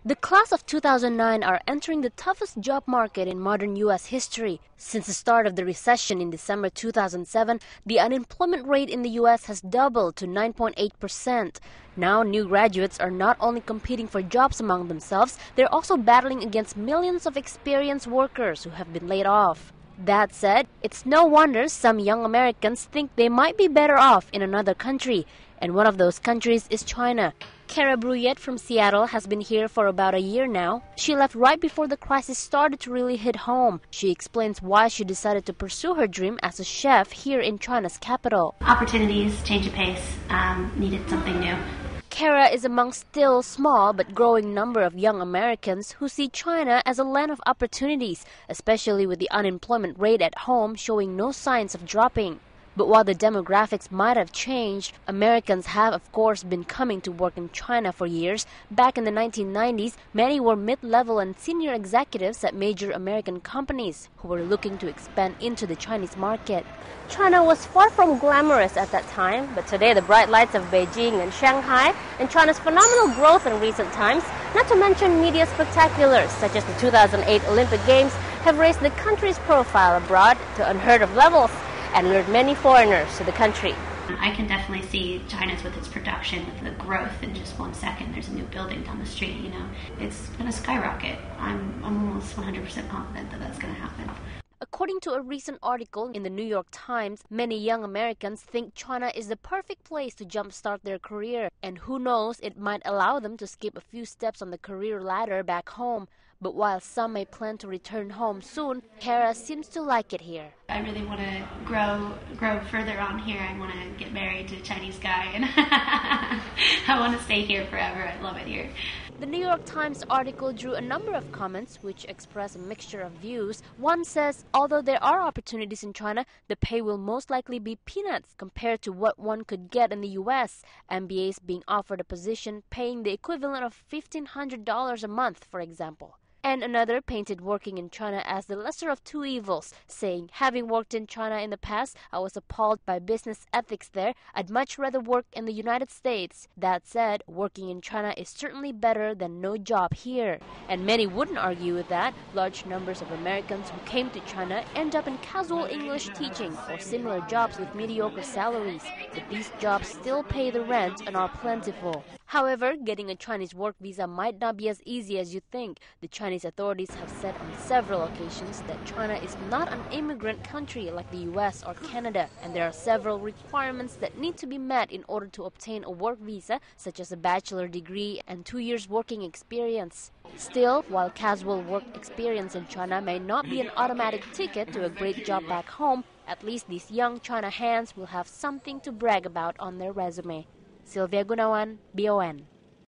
The class of 2009 are entering the toughest job market in modern U.S. history. Since the start of the recession in December 2007, the unemployment rate in the U.S. has doubled to 9.8%. Now, new graduates are not only competing for jobs among themselves, they're also battling against millions of experienced workers who have been laid off. That said, it's no wonder some young Americans think they might be better off in another country, and one of those countries is China. Kara Bruyette from Seattle has been here for about a year now. She left right before the crisis started to really hit home. She explains why she decided to pursue her dream as a chef here in China's capital. Opportunities, change of pace, needed something new. Kara is among still small but growing number of young Americans who see China as a land of opportunities, especially with the unemployment rate at home showing no signs of dropping. But while the demographics might have changed, Americans have of course been coming to work in China for years. Back in the 1990s, many were mid-level and senior executives at major American companies who were looking to expand into the Chinese market. China was far from glamorous at that time, but today the bright lights of Beijing and Shanghai and China's phenomenal growth in recent times, not to mention media spectaculars such as the 2008 Olympic Games, have raised the country's profile abroad to unheard of levels and lured many foreigners to the country. I can definitely see China's with its production, with the growth in just 1 second. There's a new building down the street, It's going to skyrocket. I'm almost 100% confident that that's going to happen. According to a recent article in the New York Times, many young Americans think China is the perfect place to jumpstart their career, and who knows, it might allow them to skip a few steps on the career ladder back home. But while some may plan to return home soon, Kara seems to like it here. I really want to grow further on here. I want to get married to a Chinese guy, and I want to stay here forever. I love it here. The New York Times article drew a number of comments which express a mixture of views. One says, although there are opportunities in China, the pay will most likely be peanuts compared to what one could get in the U.S. MBAs being offered a position paying the equivalent of $1,500 a month, for example. And another painted working in China as the lesser of two evils, saying, having worked in China in the past, I was appalled by business ethics there. I'd much rather work in the United States. That said, working in China is certainly better than no job here. And many wouldn't argue with that. Large numbers of Americans who came to China end up in casual English teaching or similar jobs with mediocre salaries. But these jobs still pay the rent and are plentiful. However, getting a Chinese work visa might not be as easy as you think. The Chinese authorities have said on several occasions that China is not an immigrant country like the US or Canada, and there are several requirements that need to be met in order to obtain a work visa, such as a bachelor degree and 2 years working experience. Still, while casual work experience in China may not be an automatic ticket to a great job back home, at least these young China hands will have something to brag about on their resume. Sylvia Gunawan, BON.